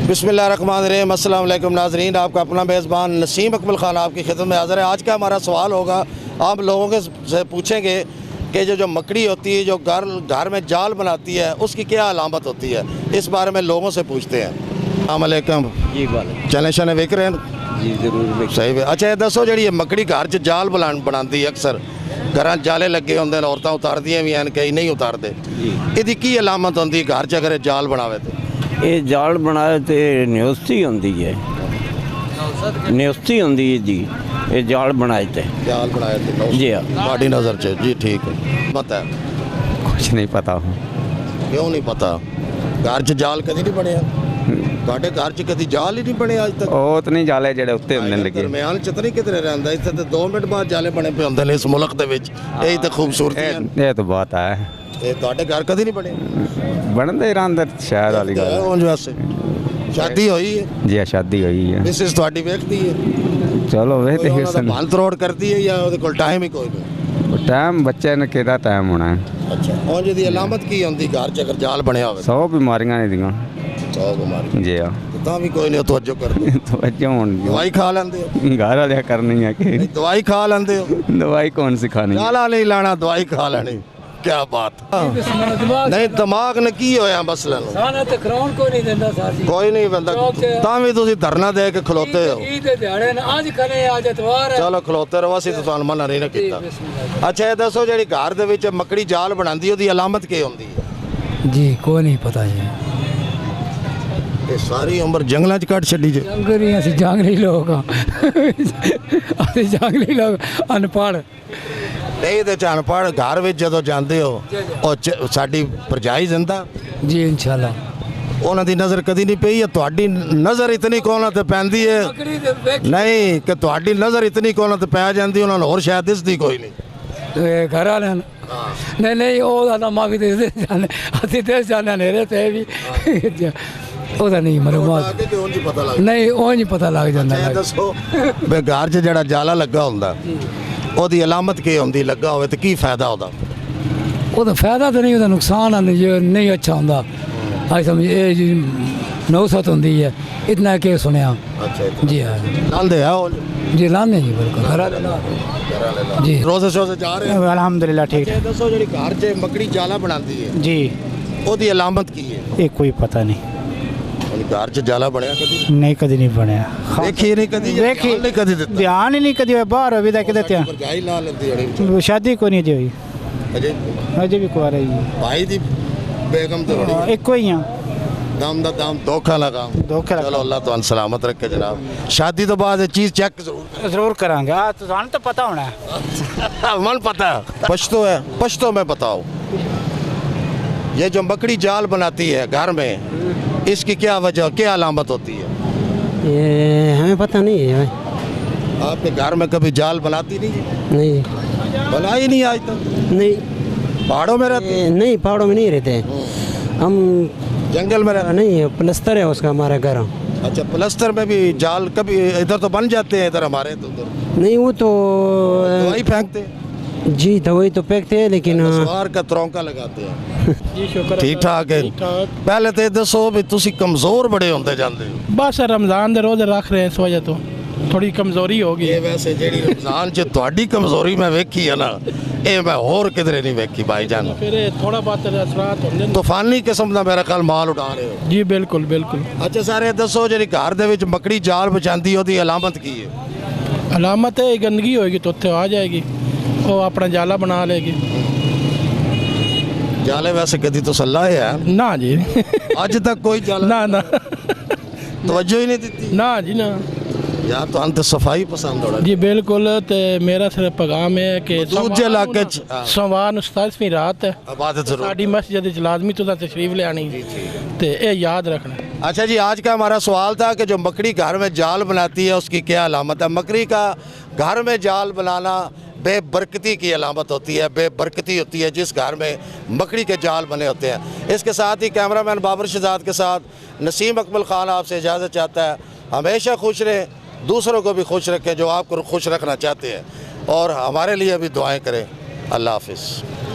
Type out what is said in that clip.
बिस्मिल्लाहिर्रहमानिर्रहीम। अस्सलाम वालेकुम नाज़रीन, आपका अपना मेज़बान नसीम अकमल ख़ान आपकी खिदमत में हाज़िर है। आज का हमारा सवाल होगा, आप लोगों के से पूछेंगे कि जो मकड़ी होती है जो घर में जाल बनाती है उसकी क्या अलामत होती है, इस बारे में लोगों से पूछते हैं। अस्सलाम वालेकुम जी वाले चने शने विक रहे हैं जी जरूर सही है। अच्छा ये दसो जी मकड़ी घर च जाल बनाती है, अक्सर घर जाले लगे होंगे, औरतां उतारदियां भी हैं, कई नहीं उतारते, इसकी की अलामत होती है घर च अगर जाल बनावे तो? ये जाल बनाए तो न्योस्ती होंदी है, न्योस्ती होंदी है जी। ये जाल बनाए थे, जाल बनाए थे जी हाँ। बड़ी नज़र से जी ठीक है। पता है कुछ नहीं पता। क्यों नहीं पता? घर च जाल कभी नहीं बनया? ਤੁਹਾਡੇ घर च कभी जाल ही नहीं बने आज तक? ਉਹ ਤਾਂ ਨਹੀਂ ਜਾਲੇ ਜਿਹੜੇ ਉੱਤੇ ਹੁੰਦੇ ਲੱਗੇ। ਦਰਮਿਆਨ ਚ ਤਾਂ ਨਹੀਂ ਕਿਧਰੇ ਰਹਿੰਦਾ, ਇੱਥੇ ਤੇ 2 ਮਿੰਟ ਬਾਅਦ ਜਾਲੇ ਬਣੇ ਪਏ ਹੁੰਦੇ ਨੇ ਇਸ ਮੁਲਕ ਦੇ ਵਿੱਚ। ਇਹੀ ਤਾਂ ਖੂਬਸੂਰਤੀ ਹੈ। ਇਹ ਤਾਂ ਬਾਤ ਹੈ, ਤੇ ਤੁਹਾਡੇ ਘਰ ਕਦੀ ਨਹੀਂ ਬਣੇ? ਬਣਦੇ ਰਹਿੰਦੇ ਸ਼ਾਇਦ ਵਾਲੀ ਗੱਲ। ਉਂਝ ਵੈਸੇ ਸ਼ਾਦੀ ਹੋਈ ਹੈ? ਜੀ ਸ਼ਾਦੀ ਹੋਈ ਹੈ। ਮਿਸਿਸ ਤੁਹਾਡੀ ਵੇਖਦੀ ਹੈ? ਚਲੋ ਵੇਖਦੇ ਕੋਈ ਹੀ ਉਹਨਾਂ ਦਾ ਭੰਨ ਤਰੋੜ ਕਰਦੀ ਹੈ ਜਾਂ ਉਹਦੇ ਕੋਲ ਟਾਈਮ ਹੀ ਕੋਈ ਨਹੀਂ? ਟਾਈਮ ਬੱਚੇ ਨੇ ਕਿਹਦਾ ਟਾਈਮ ਹੋਣਾ ਹੈ। ਅੱਛਾ, ਉਂਝ ਦੀ ਅਲਾਮਤ ਕੀ ਹੁੰਦੀ ਘਰ ਚ ਅਗਰ ਜਾਲ ਬਣਿਆ ਹੋਵੇ? 100 ਬਿਮਾਰੀਆਂ ਨੇ ਦੀਆਂ। 100 ਬਿਮਾਰੀ ਜੀ ਹਾਂ। ਤਾਂ ਵੀ ਕੋਈ ਨਹੀਂ ਤਵੱਜੋ ਕਰਦੇ? ਤਵੱਜੋ ਹੁਣ ਦਵਾਈ ਖਾ ਲੈਂਦੇ ਹੋ? ਘਰ ਵਾਲਿਆ ਕਰਨੀ ਹੈ ਕਿ ਦਵਾਈ ਖਾ ਲੈਂਦੇ ਹੋ? ਦਵਾਈ ਕੌਣ ਸਿਖਾਣੀ? ਜਾਲਾ ਨਹੀਂ ਲਾਣਾ, ਦਵਾਈ ਖਾ ਲੈਣੀ। क्या बात नहीं, दिमाग ने की होया मसले नु कोई नहीं बंदा, तां भी तुसी धरना दे के खलोते हो। चलो खलोते रहो, असीं तुहानू मना नहीं ना कीता। अच्छा ये दसो जी घर दे विच मकड़ी जाल बनांदी ओदी अलामत की होंदी है? जी कोई नहीं पता जी। ये सारी उम्र जंगलों च कट छड्डी जे। जंगली असं जंगली लोग असं जंगली लोग अनपढ़। नहीं तो अनपढ़ घर में जो जाते हो और साडी भरजाई जिंदा जी इंशाल्लाह उन्हों की नज़र कभी नहीं पई है? तुहाडी नज़र इतनी कोना ते पैंदी है नहीं कि तुहाडी नज़र इतनी कोना ते पै जाती, उन्होंने होर शायद दिसदी कोई नहीं घर वाले नहीं नहीं वो नमा भी दस जाने असं दस जाने नेरे पे भी ਉਹਦਾ ਨਹੀਂ ਮਾਲੂਮਾਤ ਨਹੀਂ ਉਹ ਨਹੀਂ ਪਤਾ ਲੱਗ ਜਾਂਦਾ। ਦੱਸੋ ਬੇ ਘਰ 'ਚ ਜਿਹੜਾ ਜਾਲਾ ਲੱਗਾ ਹੁੰਦਾ ਉਹਦੀ ਅਲਾਮਤ ਕੀ ਹੁੰਦੀ? ਲੱਗਾ ਹੋਵੇ ਤੇ ਕੀ ਫਾਇਦਾ ਉਹਦਾ? ਉਹਦਾ ਫਾਇਦਾ ਤਾਂ ਨਹੀਂ, ਉਹਦਾ ਨੁਕਸਾਨ ਆ ਨਹੀਂ ਅੱਛਾ ਹੁੰਦਾ। ਅੱਜ ਸਮਝ ਇਹ ਜੀ ਨੌਸਤ ਹੁੰਦੀ ਹੈ ਇਤਨਾ ਕਿ ਸੁਣਿਆ। ਅੱਛਾ ਜੀ ਹਾਂ ਲਾਂਦੇ ਆ ਉਹ ਜੀ ਲਾਂਦੇ ਜੀ ਬਿਲਕੁਲ ਜੀ। ਰੋਜ਼ੇ ਸ਼ੋਜ਼ੇ ਜਾ ਰਹੇ ਹੋ? ਅਲਹਮਦੁਲਿਲਾ ਠੀਕ। ਦੱਸੋ ਜਿਹੜੀ ਘਰ 'ਚ ਮੱਕੜੀ ਜਾਲਾ ਬਣਾਉਂਦੀ ਹੈ ਜੀ ਉਹਦੀ ਅਲਾਮਤ ਕੀ ਹੈ? ਇਹ ਕੋਈ ਪਤਾ ਨਹੀਂ, ਘਰ 'ਚ ਜਾਲਾ ਬਣਿਆ ਕਦੀ? ਨਹੀਂ ਕਦੀ ਨਹੀਂ ਬਣਿਆ। ਵੇਖੀ ਨਹੀਂ ਕਦੀ? ਵੇਖੀ ਨਹੀਂ ਕਦੀ ਦਿੱਤਾ? ਧਿਆਨ ਹੀ ਨਹੀਂ ਕਦੀ ਹੋਇਆ, ਬਾਹਰ ਹੋਵੇ ਤਾਂ ਕਿਤੇ ਧਿਆਨ। ਭਰਜਾਈ ਲਾ ਲੈਂਦੀ ਹੋਣੀ ਸ਼ਾਦੀ ਕੋਈ ਨਹੀਂ ਹੋਈ ਅਜੇ? ਅਜੇ ਵੀ ਕੁਆਰਾ ਹੀ ਭਾਈ ਦੀ ਬੇਗਮ ਤੇ ਹੋਣੀ ਇੱਕੋ ਹੀ ਆ। ਦਮ ਦਾ ਦਮ ਧੋਖਾ ਲਗਾ। ਚਲੋ ਅੱਲਾਹ ਤੁਹਾਨੂੰ ਸਲਾਮਤ ਰੱਖੇ ਜਨਾਬ। शादी तो बाद चीज़ चेक ਜ਼ਰੂਰ ਕਰਾਂਗੇ। ਆ ਤੁਹਾਨੂੰ ਤਾਂ ਪਤਾ ਹੋਣਾ। मन पता पश्तो है, पश्तो में बताओ ये जो मकड़ी जाल बनाती है घर में इसकी क्या वजह, क्या अलामत होती है? ये हमें पता नहीं है। आपके घर में कभी जाल बनाती नहीं? नहीं बनाई नहीं आज तक? नहीं पहाड़ों में रहती? नहीं पहाड़ों में नहीं रहते हम, जंगल में रहते? नहीं प्लस्तर है उसका हमारा घर। अच्छा, प्लस्तर में भी जाल कभी इधर तो बन जाते हैं, इधर हमारे तो उधर नहीं वो तो दवाई फेंकते हैं। जी दवाई तो फेंकते हैं लेकिन सवार का तरौंका लगाते हैं। ठीक ठाक है। पहले तो दसो भी तुसी कमजोर बड़े होंदे जांदे हो। बस रमज़ान दे रोज़े रख रहे हैं, इस वजह तो थोड़ी कमज़ोरी हो गई। ये वैसे जेड़ी रमज़ान च तुहाडी कमजोरी मैं वेखी है ना, ये मैं होर किधरे नहीं वेखी भाईजान। फिर थोड़ा बहुत असरात होंदे। तूफानी किस्म का मेरा ख्याल माल उड़ा रहे हो। जी बिल्कुल बिल्कुल। अच्छा सारे दसो जी घर दे विच मकड़ी जाल बचांदी ओदी अलामत की है? अलामत है गंदगी होएगी तो उत्थे आ जाएगी, वो अपना जाला बना लेगी। जाले वैसे कदी तो सलाह है ना जी अज तक कोई जाला ना ना तवज्जो ही नहीं दी ना जी ना। यार तो अंत सफाई पसंद होना जी बिल्कुल। तो मेरा सिर्फ पैगाम है कि दूजे इलाके सोमवार ਨੂੰ 27ਵੀਂ ਰਾਤ है, इबादत जरूर। साडी मस्जिद च लाजमी तुसा तशरीफ ले आनी तो ये याद रखना। अच्छा जी, आज का हमारा सवाल था कि जो मकड़ी घर में जाल बनाती है उसकी क्या अलामत है? मकड़ी का घर में जाल बनाना बेबरकती की अलामत होती है, बेबरकती होती है जिस घर में मकड़ी के जाल बने होते हैं। इसके साथ ही कैमरामैन बाबर शहजाद के साथ नसीम अकमल ख़ान आपसे इजाज़त चाहता है। हमेशा खुश रहें, दूसरों को भी खुश रखें जो आपको खुश रखना चाहते हैं, और हमारे लिए भी दुआएं करें। अल्लाह हाफिज़।